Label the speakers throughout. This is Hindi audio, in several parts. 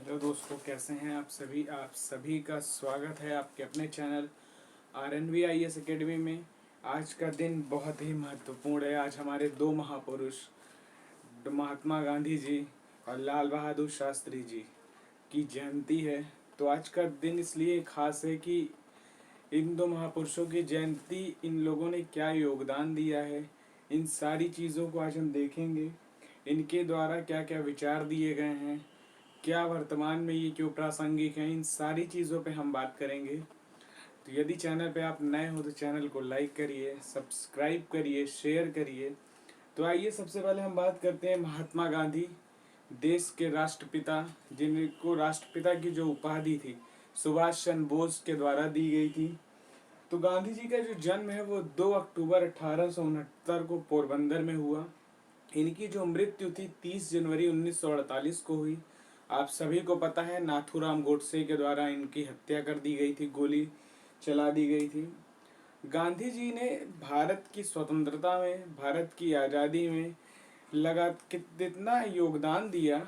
Speaker 1: हेलो दोस्तों, कैसे हैं आप सभी का स्वागत है आपके अपने चैनल RNVIS एकेडमी में। आज का दिन बहुत ही महत्वपूर्ण है। आज हमारे दो महापुरुष महात्मा गांधी जी और लाल बहादुर शास्त्री जी की जयंती है। तो आज का दिन इसलिए खास है कि इन दो महापुरुषों की जयंती, इन लोगों ने क्या योगदान दिया है, इन सारी चीज़ों को आज हम देखेंगे। इनके द्वारा क्या क्या विचार दिए गए हैं, क्या वर्तमान में ये क्यों प्रासंगिक हैं, इन सारी चीज़ों पे हम बात करेंगे। तो यदि चैनल पे आप नए हो तो चैनल को लाइक करिए, सब्सक्राइब करिए, शेयर करिए। तो आइए सबसे पहले हम बात करते हैं महात्मा गांधी, देश के राष्ट्रपिता, जिनको राष्ट्रपिता की जो उपाधि थी सुभाष चंद्र बोस के द्वारा दी गई थी। तो गांधी जी का जो जन्म है वो 2 अक्टूबर 1869 को पोरबंदर में हुआ। इनकी जो मृत्यु थी 30 जनवरी 1948 को हुई। आप सभी को पता है नाथूराम गोडसे के द्वारा इनकी हत्या कर दी गई थी, गोली चला दी गई थी। गांधी जी ने भारत की स्वतंत्रता में, भारत की आज़ादी में लगा कितना योगदान दिया।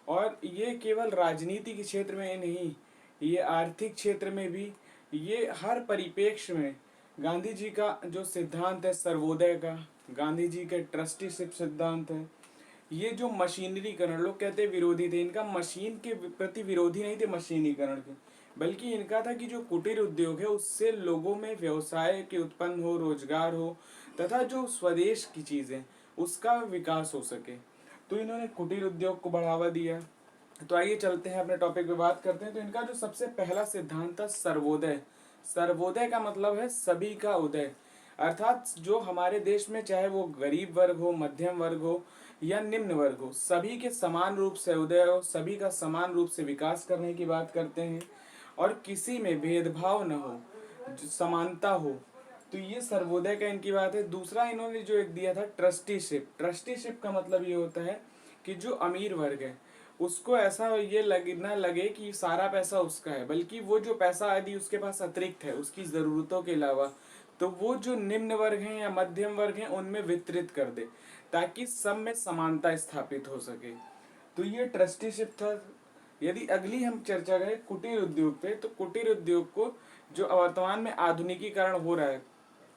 Speaker 1: और ये केवल राजनीति के क्षेत्र में नहीं, ये आर्थिक क्षेत्र में भी, ये हर परिप्रेक्ष्य में गांधी जी का जो सिद्धांत है सर्वोदय का, गांधी जी के ट्रस्टीशिप सिद्धांत है, ये जो मशीनरीकरण, लोग कहते हैं विरोधी थे, इनका मशीन के प्रति विरोधी नहीं थे मशीनीकरण के, बल्कि इनका था कि जो कुटीर उद्योग है उससे लोगों में व्यवसाय के उत्पन्न हो, रोजगार हो, तथा जो स्वदेश की चीज़ें उसका विकास हो सके। तो इन्होंने कुटीर उद्योग को बढ़ावा दिया। तो आइए चलते हैं अपने टॉपिक पे बात करते हैं। तो इनका जो सबसे पहला सिद्धांत था सर्वोदय। सर्वोदय का मतलब है सभी का उदय, अर्थात जो हमारे देश में चाहे वो गरीब वर्ग हो, मध्यम वर्ग हो या निम्न वर्ग हो, सभी के समान रूप से उदय हो, सभी का समान रूप से विकास करने की बात करते हैं और किसी में भेदभाव न हो, समानता हो। तो ये सर्वोदय का इनकी बात है। दूसरा इन्होंने जो एक दिया था ट्रस्टीशिप। ट्रस्टीशिप का मतलब ये होता है कि जो अमीर वर्ग है उसको ऐसा ये ना लगे कि सारा पैसा उसका है, बल्कि वो जो पैसा यदि उसके पास अतिरिक्त है उसकी ज़रूरतों के अलावा, तो वो जो निम्न वर्ग हैं या मध्यम वर्ग हैं उनमें वितरित कर दे, ताकि सब में समानता स्थापित हो सके। तो ये ट्रस्टीशिप था। यदि अगली हम चर्चा करें कुटीर उद्योग पे, तो कुटीर उद्योग को जो वर्तमान में आधुनिकीकरण हो रहा है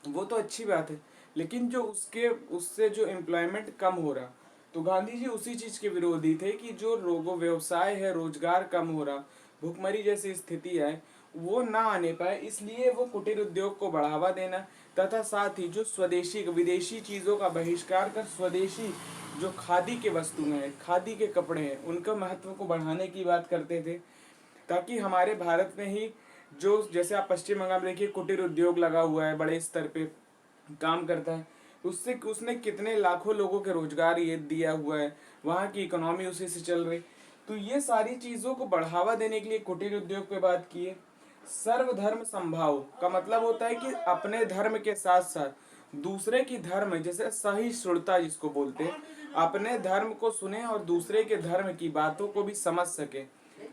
Speaker 1: वो तो अच्छी बात है, लेकिन जो उससे जो एम्प्लॉयमेंट कम हो रहा, तो गांधी जी उसी चीज के विरोधी थे कि जो रोगो व्यवसाय है, रोजगार कम हो रहा, भुखमरी जैसी स्थिति है वो ना आने पाए, इसलिए वो कुटीर उद्योग को बढ़ावा देना तथा साथ ही जो स्वदेशी विदेशी चीजों का बहिष्कार कर स्वदेशी जो खादी के वस्तुएं हैं, खादी के कपड़े हैं, उनका महत्व को बढ़ाने की बात करते थे। ताकि हमारे भारत में ही जो, जैसे आप पश्चिम बंगाल में देखिए कुटीर उद्योग लगा हुआ है, बड़े स्तर पे काम करता है, उससे उसने कितने लाखों लोगों के रोजगार ये दिया हुआ है, वहाँ की इकोनॉमी उसी से चल रही। तो ये सारी चीज़ों को बढ़ावा देने के लिए कुटीर उद्योग पे बात की है। सर्वधर्म संभाव का मतलब होता है कि अपने धर्म के साथ साथ दूसरे की धर्म, जैसे सहिष्णुता जिसको बोलते हैं, अपने धर्म को सुने और दूसरे के धर्म की बातों को भी समझ सके।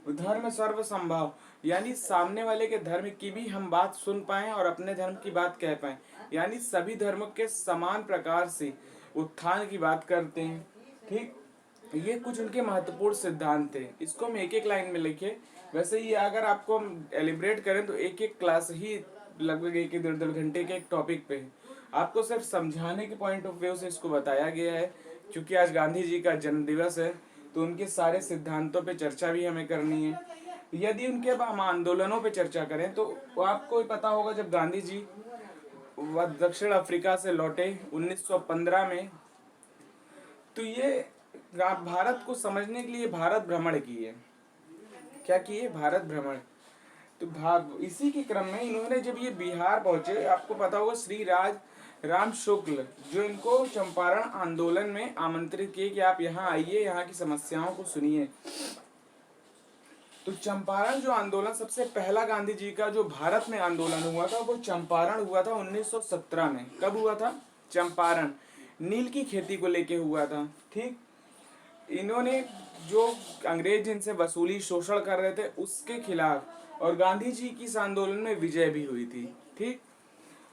Speaker 1: धर्म सर्व संभाव, यानी सामने वाले के धर्म की भी हम बात सुन पाएं और अपने धर्म की बात कह पाएं, यानी सभी धर्मों के समान प्रकार से उत्थान की बात करते हैं। ठीक, ये कुछ उनके महत्वपूर्ण सिद्धांत थे। इसको हम एक एक लाइन में लिखे। वैसे ये अगर आपको हम एलिब्रेट करें तो एक एक क्लास ही लगभग एक एक 1.5 घंटे के एक टॉपिक पे है। आपको सिर्फ समझाने के पॉइंट ऑफ व्यू से इसको बताया गया है। क्योंकि आज गांधी जी का जन्म दिवस है तो उनके सारे सिद्धांतों पे चर्चा भी हमें करनी है। यदि उनके अब हम आंदोलनों पे चर्चा करें तो आपको पता होगा जब गांधी जी वह दक्षिण अफ्रीका से लौटे 1915 में, तो ये भारत को समझने के लिए भारत भ्रमण किए। क्या किए? भारत भ्रमण। तो इसी के क्रम में इन्होंने जब ये बिहार पहुंचे, आपको पता होगा श्री राम शुक्ल जो इनको चंपारण आंदोलन में आमंत्रित किए कि आप यहाँ आइए, यहाँ की समस्याओं को सुनिए। तो चंपारण जो आंदोलन सबसे पहला गांधी जी का जो भारत में आंदोलन हुआ था वो चंपारण हुआ था 1917 में। कब हुआ था? चंपारण नील की खेती को लेके हुआ था। ठीक, इन्होंने जो अंग्रेज जिनसे वसूली शोषण कर रहे थे उसके खिलाफ, और गांधी जी की इस आंदोलन में विजय भी हुई थी। ठीक,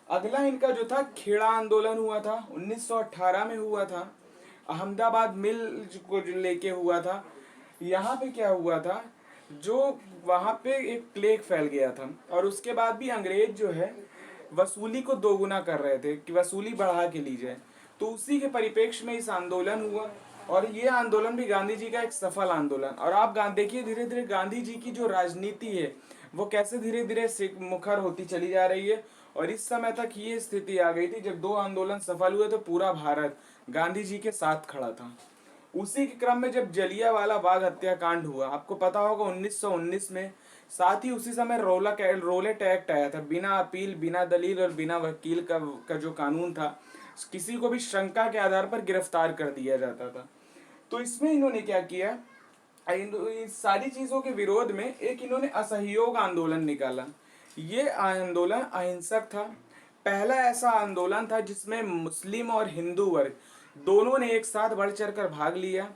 Speaker 1: अगला इनका जो था खेड़ा आंदोलन हुआ था 1918 में हुआ था। अहमदाबाद मिल को जो लेके हुआ था। यहाँ पे क्या हुआ था जो वहाँ पे एक प्लेग फैल गया था, और उसके बाद भी अंग्रेज जो है वसूली को दोगुना कर रहे थे कि वसूली बढ़ा के ली जाए। तो उसी के परिप्रेक्ष्य में इस आंदोलन हुआ, और ये आंदोलन भी गांधी जी का एक सफल आंदोलन। और आप देखिए धीरे धीरे गांधी जी की जो राजनीति है वो कैसे धीरे धीरे मुखर होती चली जा रही है। और इस समय तक ये स्थिति आ गई थी, जब दो आंदोलन सफल हुए तो पूरा भारत गांधी जी के साथ खड़ा था। उसी के क्रम में जब जलियांवाला बाग हत्याकांड हुआ, आपको पता होगा 1919 में, साथ ही उसी समय रोलेट एक्ट आया था, बिना अपील, बिना दलील और बिना वकील का जो कानून था, किसी को भी शंका के आधार पर गिरफ्तार कर दिया जाता था। तो इसमें इन्होंने क्या किया, इस सारी चीजों के विरोध में एक इन्होंने असहयोग आंदोलन निकाला। ये आंदोलन अहिंसक था, पहला ऐसा आंदोलन था जिसमें मुस्लिम और हिंदू वर्ग दोनों ने एक साथ बढ़ चढ़ कर भाग लिया।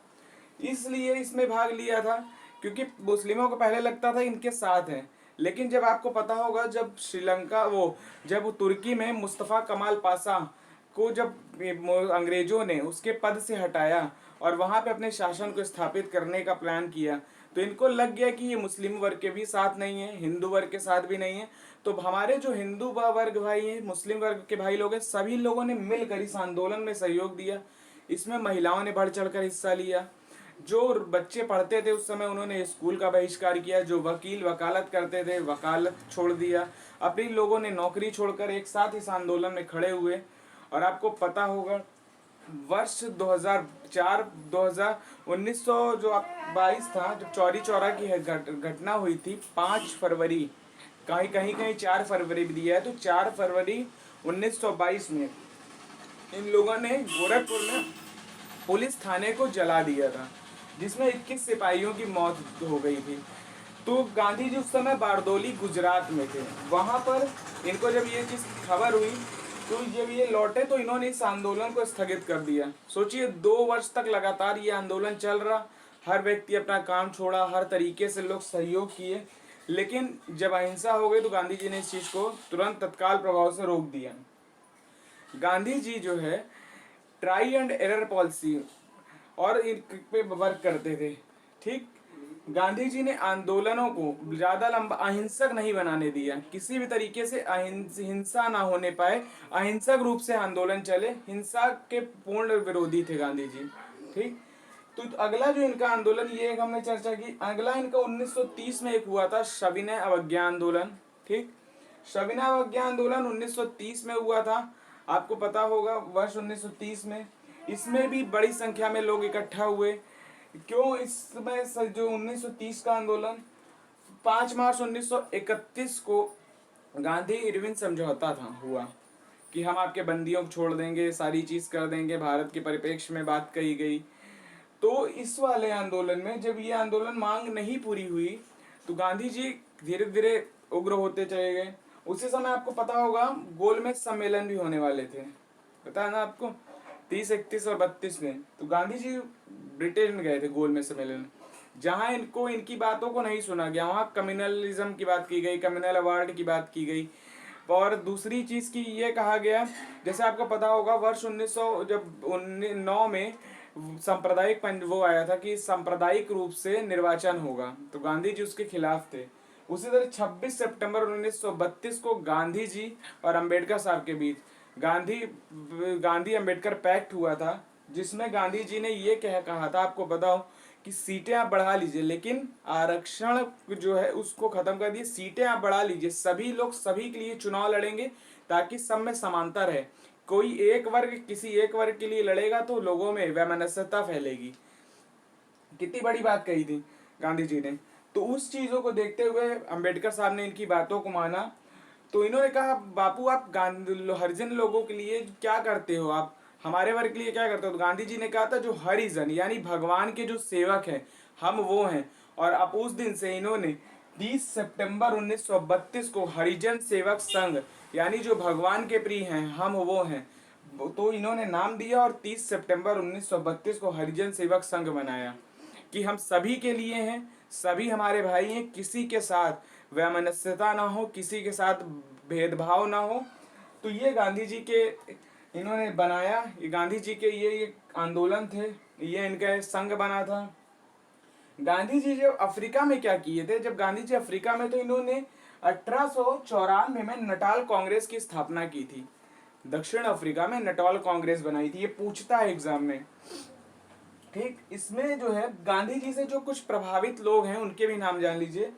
Speaker 1: इसलिए इसमें भाग लिया था क्योंकि मुस्लिमों को पहले लगता था इनके साथ हैं, लेकिन जब आपको पता होगा, जब श्रीलंका जब तुर्की में मुस्तफ़ा कमाल पाशा को जब अंग्रेजों ने उसके पद से हटाया और वहां पे अपने शासन को स्थापित करने का प्लान किया, तो इनको लग गया कि ये मुस्लिम वर्ग के भी साथ नहीं है, हिंदू वर्ग के साथ भी नहीं है। तो हमारे जो हिंदू वर्ग भाई हैं, मुस्लिम वर्ग के भाई लोग हैं, सभी लोगों ने मिलकर इस आंदोलन में सहयोग दिया। इसमें महिलाओं ने बढ़ चढ़कर हिस्सा लिया। जो बच्चे पढ़ते थे उस समय उन्होंने स्कूल का बहिष्कार किया, जो वकील वकालत करते थे वकालत छोड़ दिया, अपनी लोगों ने नौकरी छोड़कर एक साथ इस आंदोलन में खड़े हुए। और आपको पता होगा वर्ष 2004 2000 1900 जो 22 था, जब चौरी चौरा की घटना हुई थी 5 फरवरी, कहीं कहीं कहीं 4 फरवरी भी दिया है, तो 4 फरवरी 1922 में इन लोगों ने गोरखपुर में पुलिस थाने को जला दिया था, जिसमें 21 सिपाहियों की मौत हो गई थी। तो गांधी जी उस समय बारदोली गुजरात में थे। वहां पर इनको जब ये चीज खबर हुई, तो जब ये लौटे तो इन्होंने इस आंदोलन को स्थगित कर दिया। सोचिए 2 वर्ष तक लगातार ये आंदोलन चल रहा, हर व्यक्ति अपना काम छोड़ा, हर तरीके से लोग सहयोग किए, लेकिन जब अहिंसा हो गई तो गांधी जी ने इस चीज को तुरंत तत्काल प्रभाव से रोक दिया। गांधी जी जो है ट्राई एंड एरर पॉलिसी और इन पे वर्क करते थे। ठीक, गांधी जी ने आंदोलनों को ज्यादा लंबा अहिंसक नहीं बनाने दिया, किसी भी तरीके से हिंसा ना होने पाए, अहिंसक रूप से आंदोलन चले, हिंसा के पूर्ण विरोधी थे गांधी जी। ठीक, तो अगला जो इनका आंदोलन, ये एक हमने चर्चा की, अगला इनका 1930 में एक हुआ था सविनय अवज्ञा आंदोलन। ठीक, सविनय अवज्ञा आंदोलन 1930 में हुआ था, आपको पता होगा वर्ष 1930 में। इसमें भी बड़ी संख्या में लोग इकट्ठा हुए। क्यों इसमें जो 1930 का आंदोलन, 5 मार्च 1931 को गांधी इरविन समझौता था हुआ कि हम आपके बंदियों को छोड़ देंगे, सारी चीज कर देंगे, भारत के परिप्रेक्ष्य में बात कही गई। तो इस वाले आंदोलन में जब ये आंदोलन मांग नहीं पूरी हुई तो गांधी जी धीरे धीरे उग्र होते चले गए। उसी समय आपको पता होगा गोलमेज सम्मेलन भी होने वाले थे, पता है ना आपको, 30, 31 और 32 में। तो गांधी जी ब्रिटेन गए थे गोलमेज सम्मेलन, जहां इनको इनकी बातों को नहीं सुना गया, वहां कम्युनलिज्म की बात की गई, कम्युनल अवार्ड की बात की गई। और दूसरी चीज की ये कहा गया, जैसे आपको पता होगा वर्ष 1900 जब 1909 में सांप्रदायिक वो आया था कि सांप्रदायिक रूप से निर्वाचन होगा, तो गांधी जी उसके खिलाफ थे। उसी तरह 26 सितंबर 1932 को गांधी जी और अंबेडकर साहब के बीच गांधी अंबेडकर पैक्ट हुआ था, जिसमें गांधी जी ने ये कहा था, आपको बताओ, कि सीटें आप बढ़ा लीजिए लेकिन आरक्षण जो है उसको खत्म कर दिए, सीटें आप बढ़ा लीजिए, सभी लोग सभी के लिए चुनाव लड़ेंगे ताकि सब में समानता रहे। कोई एक वर्ग किसी एक वर्ग के लिए लड़ेगा तो लोगों में वैमनस्यता फैलेगी। कितनी बड़ी बात कही थी गांधी जी ने। तो उस चीजों को देखते हुए अंबेडकर साहब ने इनकी बातों को माना। तो इन्होंने कहा, बापू आप हरिजन लोगों के लिए क्या करते हो, आप हमारे वर्ग के लिए क्या करते हो। तो गांधी जी ने कहा था, जो हरिजन यानी भगवान के जो सेवक हैं हम वो हैं। और अब उस दिन से इन्होंने 30 सितंबर 1932 को हरिजन सेवक संघ, यानी जो भगवान के प्रिय हैं हम वो हैं, तो इन्होंने नाम दिया और 30 सितंबर 1932 को हरिजन सेवक संघ बनाया कि हम सभी के लिए हैं, सभी हमारे भाई हैं, किसी के साथ वैमनस्यता ना हो, किसी के साथ भेदभाव ना हो। तो ये गांधी जी के इन्होंने बनाया, ये गांधी जी के ये आंदोलन थे, ये इनका संघ बना था। गांधी जी जब अफ्रीका में क्या किए थे, जब गांधी जी अफ्रीका में, तो इन्होंने 1894 में नटाल कांग्रेस की स्थापना की थी। दक्षिण अफ्रीका में नटाल कांग्रेस बनाई थी, ये पूछता है एग्जाम में। ठीक, इसमें जो है गांधी जी से जो कुछ प्रभावित लोग हैं उनके भी नाम जान लीजिए।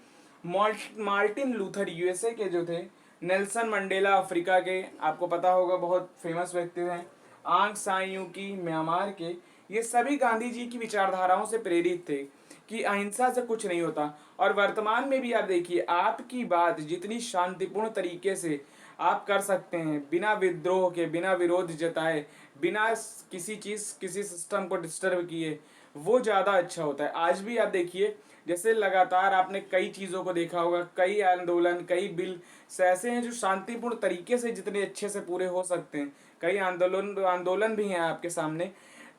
Speaker 1: मार्टिन लूथर यूएसए के जो थे, नेल्सन मंडेला अफ्रीका के, आपको पता होगा बहुत फेमस व्यक्ति हैं, आंग सान सू की म्यांमार के, ये सभी गांधी जी की विचारधाराओं से प्रेरित थे कि अहिंसा से कुछ नहीं होता। और वर्तमान में भी आप देखिए, आपकी बात जितनी शांतिपूर्ण तरीके से आप कर सकते हैं, बिना विद्रोह के, बिना विरोध जताए, बिना किसी चीज किसी सिस्टम को डिस्टर्ब किए, वो ज़्यादा अच्छा होता है। आज भी आप देखिए, जैसे लगातार आपने कई चीज़ों को देखा होगा, कई आंदोलन, कई बिल ऐसे हैं जो शांतिपूर्ण तरीके से जितने अच्छे से पूरे हो सकते हैं, कई आंदोलन आंदोलन भी हैं आपके सामने,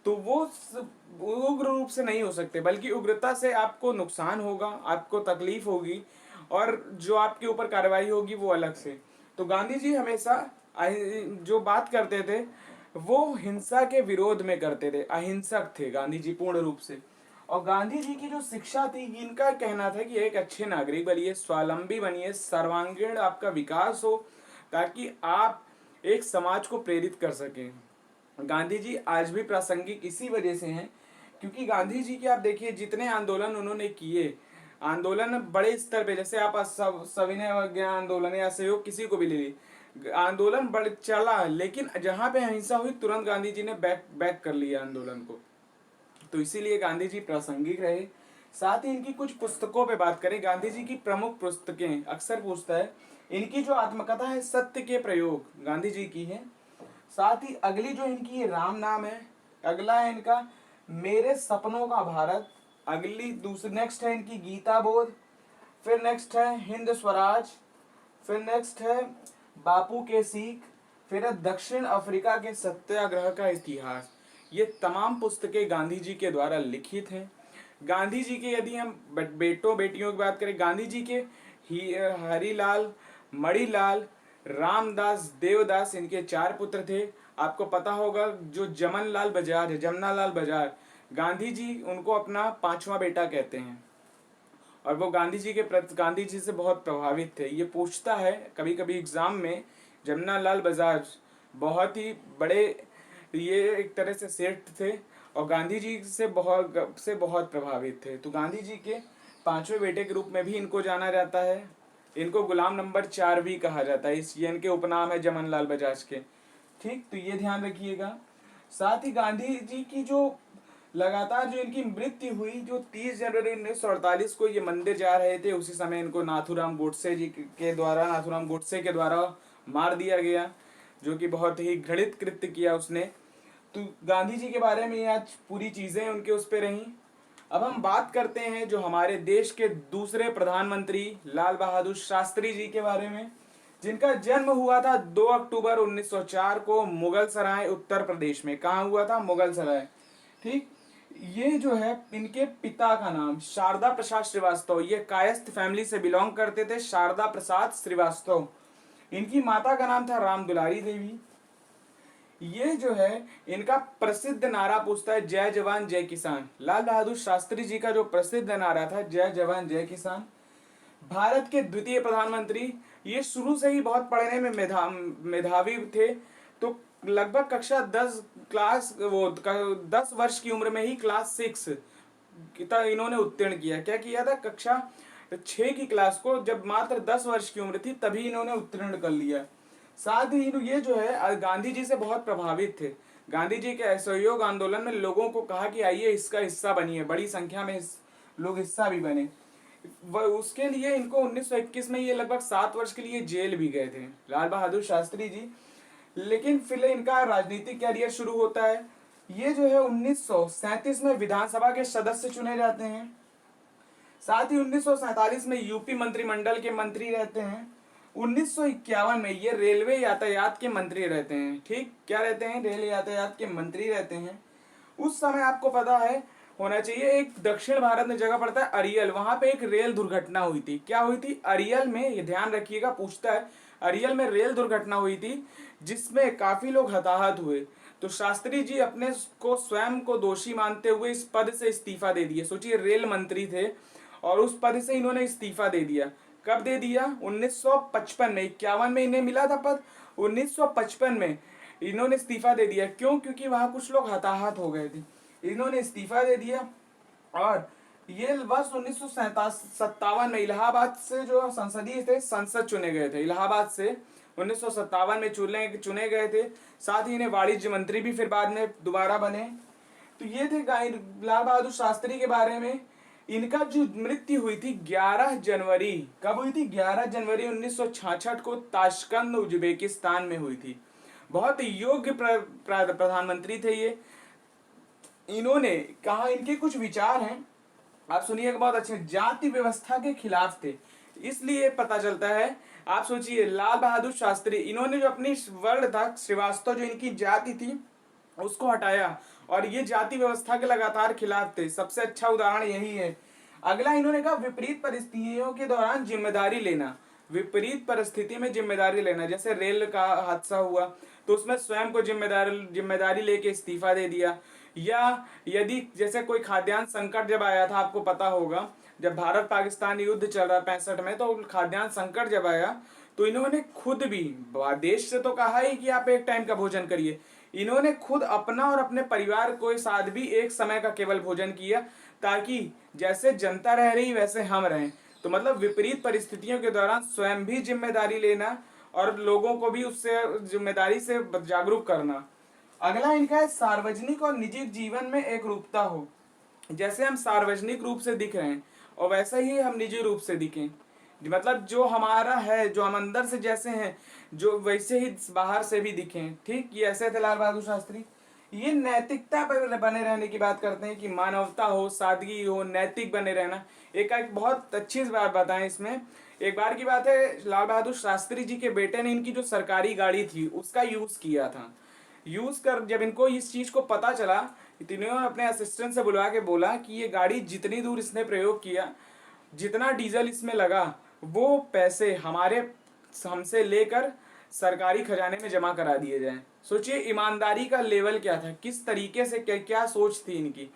Speaker 1: तो वो उग्र रूप से नहीं हो सकते, बल्कि उग्रता से आपको नुकसान होगा, आपको तकलीफ होगी, और जो आपके ऊपर कार्रवाई होगी वो अलग से। तो गांधी जी हमेशा जो बात करते थे वो हिंसा के विरोध में करते थे, अहिंसक थे गांधी जी पूर्ण रूप से। और गांधी जी की जो शिक्षा थी, इनका कहना था कि एक अच्छे नागरिक बनिए, स्वावलंबी बनिए, सर्वांगीण आपका विकास हो, ताकि आप एक समाज को प्रेरित कर सकें। गांधी जी आज भी प्रासंगिक इसी वजह से हैं क्योंकि गांधी जी के आप देखिए जितने आंदोलन उन्होंने किए, आंदोलन बड़े स्तर पे, जैसे आप सविनय अवज्ञा आंदोलन या सहयोग किसी को भी ले ली, आंदोलन बड़े चला, लेकिन जहां पे अहिंसा हुई तुरंत गांधी जी ने बैक कर लिया आंदोलन को। तो इसीलिए गांधी जी प्रासंगिक रहे। साथ ही इनकी कुछ पुस्तकों पे बात करें, गांधी जी की प्रमुख पुस्तकें, अक्सर पूछता है, इनकी जो आत्मकथा है सत्य के प्रयोग गांधी जी की है। साथ ही अगली जो इनकी राम नाम है, अगला है इनका मेरे सपनों का भारत, अगली दूसरी नेक्स्ट है इनकी गीता बोध, फिर नेक्स्ट है हिंद स्वराज, फिर नेक्स्ट है बापू के सीख, फिर है दक्षिण अफ्रीका के सत्याग्रह का इतिहास। ये तमाम पुस्तकें गांधी जी के द्वारा लिखित हैं। गांधी जी के यदि हम बेटों बेटियों की बात करें, गांधी जी के हरिलाल, मणिलाल, रामदास, देवदास, इनके 4 पुत्र थे। आपको पता होगा जो जमनलाल बजाज है, जमनालाल बजाज, गांधी जी उनको अपना 5वां बेटा कहते हैं, और वो गांधी जी के गांधी जी से बहुत प्रभावित थे। ये पूछता है कभी कभी एग्जाम में, जमनालाल बजाज बहुत ही बड़े, ये एक तरह से सेठ थे और गांधी जी से बहुत प्रभावित थे। तो गांधी जी के 5वें बेटे के रूप में भी इनको जाना जाता है। इनको गुलाम नंबर 4 भी कहा जाता है, इस ये इनके उपनाम है जमनलाल बजाज के। ठीक, तो ये ध्यान रखिएगा। साथ ही गांधी जी की जो लगातार जो इनकी मृत्यु हुई, जो 30 जनवरी 1948 को ये मंदिर जा रहे थे, उसी समय इनको नाथूराम गोडसे के द्वारा मार दिया गया, जो कि बहुत ही घृणित कृत्य किया उसने। तो गांधी जी के बारे में आज पूरी चीजें उनके उस पर रही। अब हम बात करते हैं जो हमारे देश के दूसरे प्रधानमंत्री लाल बहादुर शास्त्री जी के बारे में, जिनका जन्म हुआ था 2 अक्टूबर 1904 को मुगल सराय उत्तर प्रदेश में। कहाँ हुआ था? मुगल सराय। ठीक, ये जो है इनके पिता का नाम शारदा प्रसाद श्रीवास्तव, ये कायस्थ फैमिली से बिलोंग करते थे, शारदा प्रसाद श्रीवास्तव। इनकी माता का नाम था राम दुलारी देवी। ये जो है इनका प्रसिद्ध नारा पूछता है जय जवान जय किसान। लाल बहादुर शास्त्री जी का जो प्रसिद्ध नारा था जय जवान जय किसान। भारत के द्वितीय प्रधानमंत्री, ये शुरू से ही बहुत पढ़ने में मेधावी थे। तो लगभग कक्षा 10 10 वर्ष की उम्र में ही क्लास 6 इन्होंने उत्तीर्ण किया। क्या किया था? कक्षा 6 की क्लास को जब मात्र 10 वर्ष की उम्र थी तभी इन्होंने उत्तीर्ण कर लिया। साथ ही ये जो है गांधी जी से बहुत प्रभावित थे। गांधी जी के असहयोग आंदोलन में लोगों को कहा कि आइए इसका हिस्सा बनिए, बड़ी संख्या में लोग हिस्सा भी बने। उसके लिए इनको 1921 में ये लगभग 7 वर्ष के लिए जेल भी गए थे लाल बहादुर शास्त्री जी। लेकिन फिर इनका राजनीतिक कैरियर शुरू होता है। ये जो है 1937 में विधानसभा के सदस्य चुने जाते हैं। साथ ही 1947 में यूपी मंत्रिमंडल के मंत्री रहते हैं। 1951 में ये रेलवे यातायात के मंत्री रहते हैं। ठीक, क्या रहते हैं? रेल यातायात के मंत्री रहते हैं। उस समय आपको पता है होना चाहिए, एक दक्षिण भारत में जगह पड़ता है अरियल, वहां पे एक रेल दुर्घटना हुई थी। क्या हुई थी? अरियल में, ये ध्यान रखिएगा, पूछता है, अरियल में रेल दुर्घटना हुई थी जिसमें काफी लोग हताहत हुए। तो शास्त्री जी अपने को स्वयं को दोषी मानते हुए इस पद से इस्तीफा दे दिए। सोचिए, रेल मंत्री थे और उस पद से इन्होंने इस्तीफा दे दिया। कब दे दिया? 1955 में। 51 में इन्हें मिला था पद, 1955 में इन्होंने इस्तीफा दे दिया। क्यों? क्योंकि वहां कुछ लोग हताहत हो गए थे। इन्होंने इस्तीफा दे दिया और ये वर्ष 1957 में इलाहाबाद से जो संसदीय थे संसद चुने गए थे। इलाहाबाद से 1957 में चुने गए थे। साथ ही इन्हें वाणिज्य मंत्री भी फिर बाद में दोबारा बने। तो ये थे लाल बहादुर शास्त्री के बारे में। इनका जो मृत्यु हुई थी 11 जनवरी, कब हुई थी? 11 जनवरी 1966 को ताशकंद उज्बेकिस्तान में हुई थी। बहुत योग्य प्रधानमंत्री थे ये। इन्होंने कहा, इनके कुछ विचार हैं, आप सुनिएगा, बहुत अच्छे। जाति व्यवस्था के खिलाफ थे, इसलिए पता चलता है। आप सोचिए, लाल बहादुर शास्त्री, इन्होंने जो अपनी वर्ण था श्रीवास्तव, जो इनकी जाति थी उसको हटाया और ये जाति व्यवस्था के लगातार खिलाफ थे। सबसे अच्छा उदाहरण यही है। अगला इन्होंने कहा, विपरीत परिस्थितियों के दौरान जिम्मेदारी लेना। विपरीत परिस्थिति में जिम्मेदारी लेना, जैसे रेल का हादसा हुआ तो उसमें स्वयं को जिम्मेदारी लेके इस्तीफा दे दिया। या यदि जैसे कोई खाद्यान्न संकट जब आया था, आपको पता होगा, जब भारत पाकिस्तान युद्ध चल रहा 65 में, तो खाद्यान्न संकट जब आया तो इन्होंने खुद भी देश से तो कहा ही कि आप एक टाइम का भोजन करिए, इन्होंने खुद अपना और अपने परिवार को साथ भी एक समय का केवल भोजन किया, ताकि जैसे जनता रह रही वैसे हम रहें। तो मतलब विपरीत परिस्थितियों के दौरान स्वयं भी जिम्मेदारी लेना और लोगों को भी उससे जिम्मेदारी से जागरूक करना। अगला इनका है, सार्वजनिक और निजी जीवन में एक रूपता हो। जैसे हम सार्वजनिक रूप से दिख रहे हैं और वैसे ही हम निजी रूप से दिखें। मतलब जो हमारा है, जो हम अंदर से जैसे हैं, जो वैसे ही बाहर से भी दिखें। ठीक, ये ऐसे थे लाल बहादुर शास्त्री। ये नैतिकता पर बने रहने की बात करते हैं कि मानवता हो, सादगी हो, नैतिक बने रहना। एक बहुत अच्छी बात बताएं इसमें। एक बार की बात है, लाल बहादुर शास्त्री जी के बेटे ने इनकी जो सरकारी गाड़ी थी उसका यूज किया था। यूज कर जब इनको इस चीज को पता चला, इन्होंने अपने असिस्टेंट से बुलवा के बोला कि ये गाड़ी जितनी दूर इसने प्रयोग किया, जितना डीजल इसमें लगा, वो पैसे हमसे लेकर सरकारी खजाने में जमा करा दिए जाएं। सोचिए ईमानदारी का लेवल क्या था, किस तरीके से क्या सोच थी इनकी।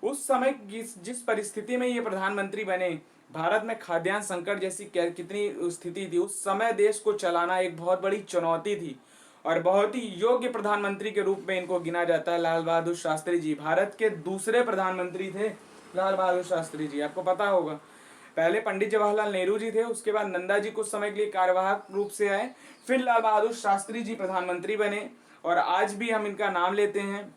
Speaker 1: उस समय जिस परिस्थिति में ये प्रधानमंत्री बने, भारत में खाद्यान्न संकट जैसी कितनी स्थिति थी, उस समय देश को चलाना एक बहुत बड़ी चुनौती थी और बहुत ही योग्य प्रधानमंत्री के रूप में इनको गिना जाता है। लाल बहादुर शास्त्री जी भारत के दूसरे प्रधानमंत्री थे। लाल बहादुर शास्त्री जी, आपको पता होगा, पहले पंडित जवाहरलाल नेहरू जी थे, उसके बाद नंदा जी कुछ समय के लिए कार्यवाहक रूप से आए, फिर लाल बहादुर शास्त्री जी प्रधानमंत्री बने और आज भी हम इनका नाम लेते हैं।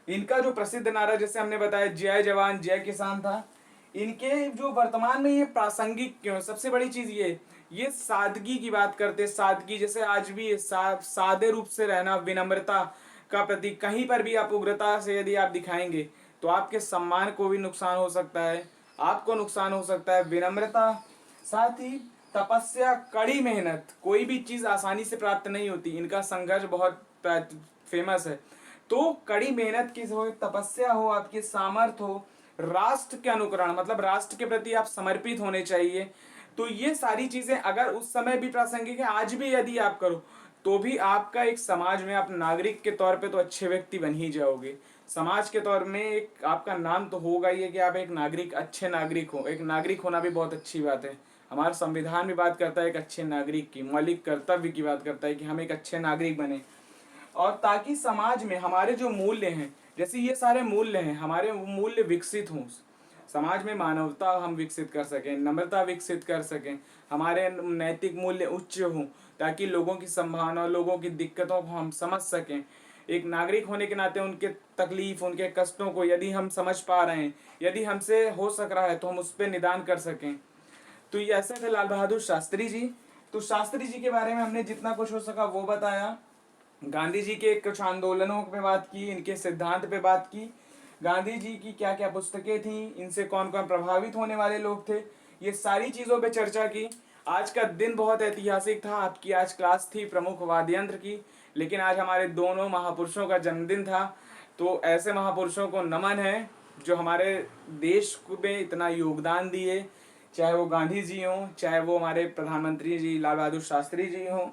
Speaker 1: इनका जो प्रसिद्ध नारा, जैसे हमने बताया, जय जवान जय किसान था। इनके जो वर्तमान में ये प्रासंगिक क्यों, सबसे बड़ी चीज ये सादगी की बात करते। सादगी, जैसे आज भी सादे रूप से रहना, विनम्रता का प्रतीक। कहीं पर भी आप उग्रता से यदि आप दिखाएंगे तो आपके सम्मान को भी नुकसान हो सकता है, आपको नुकसान हो सकता है। विनम्रता, साथ ही तपस्या, कड़ी मेहनत। कोई भी चीज आसानी से प्राप्त नहीं होती, इनका संघर्ष बहुत फेमस है। तो कड़ी मेहनत की हो, तपस्या हो, आपकी सामर्थ्य हो, राष्ट्र के अनुकरण, मतलब राष्ट्र के प्रति आप समर्पित होने चाहिए। तो ये सारी चीजें अगर उस समय भी प्रासंगिक है, आज भी यदि आप करो तो भी आपका एक समाज में आप नागरिक के तौर पे तो अच्छे व्यक्ति बन ही जाओगे। समाज के तौर में एक आपका नाम तो होगा ही है कि आप एक नागरिक, अच्छे नागरिक हो। एक नागरिक होना भी बहुत अच्छी बात है। हमारा संविधान भी बात करता है एक अच्छे नागरिक की, मौलिक कर्तव्य की बात करता है कि हम एक अच्छे नागरिक बने। और ताकि समाज में हमारे जो मूल्य हैं, जैसे ये सारे मूल्य हैं, हमारे मूल्य विकसित हों, समाज में मानवता हम विकसित कर सकें, नम्रता विकसित कर सकें, हमारे नैतिक मूल्य उच्च हों, ताकि लोगों की संभावना, लोगों की दिक्कतों को हम समझ सकें। एक नागरिक होने के नाते उनके तकलीफ, उनके कष्टों को यदि हम समझ पा रहे हैं, यदि हमसे हो सक रहा है तो हम उस पर निदान कर सकें। तो ये ऐसे थे लाल बहादुर शास्त्री जी। तो शास्त्री जी के बारे में हमने जितना कुछ हो सका वो बताया। गांधी जी के कुछ आंदोलनों पे बात की, इनके सिद्धांत पे बात की, गांधी जी की क्या क्या पुस्तकें थी, इनसे कौन कौन प्रभावित होने वाले लोग थे, ये सारी चीज़ों पे चर्चा की। आज का दिन बहुत ऐतिहासिक था। आपकी आज क्लास थी प्रमुख वाद्य यंत्र की, लेकिन आज हमारे दोनों महापुरुषों का जन्मदिन था। तो ऐसे महापुरुषों को नमन है जो हमारे देश में इतना योगदान दिए, चाहे वो गांधी जी हों, चाहे वो हमारे प्रधानमंत्री जी लाल बहादुर शास्त्री जी हों।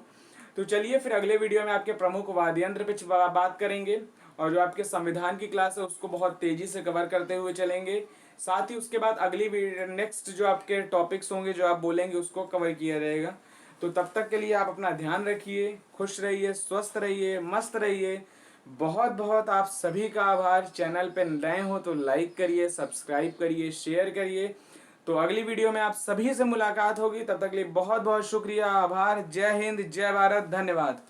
Speaker 1: तो चलिए फिर अगले वीडियो में आपके प्रमुख वाद्य यंत्र पे बात करेंगे, और जो आपके संविधान की क्लास है उसको बहुत तेजी से कवर करते हुए चलेंगे। साथ ही उसके बाद अगली नेक्स्ट जो आपके टॉपिक्स होंगे जो आप बोलेंगे उसको कवर किया जाएगा। तो तब तक के लिए आप अपना ध्यान रखिए, खुश रहिए, स्वस्थ रहिए, मस्त रहिए। बहुत बहुत आप सभी का आभार। चैनल पे नए हो तो लाइक करिए, सब्सक्राइब करिए, शेयर करिए। तो अगली वीडियो में आप सभी से मुलाकात होगी। तब तक के लिए बहुत बहुत शुक्रिया, आभार। जय हिंद, जय भारत, धन्यवाद।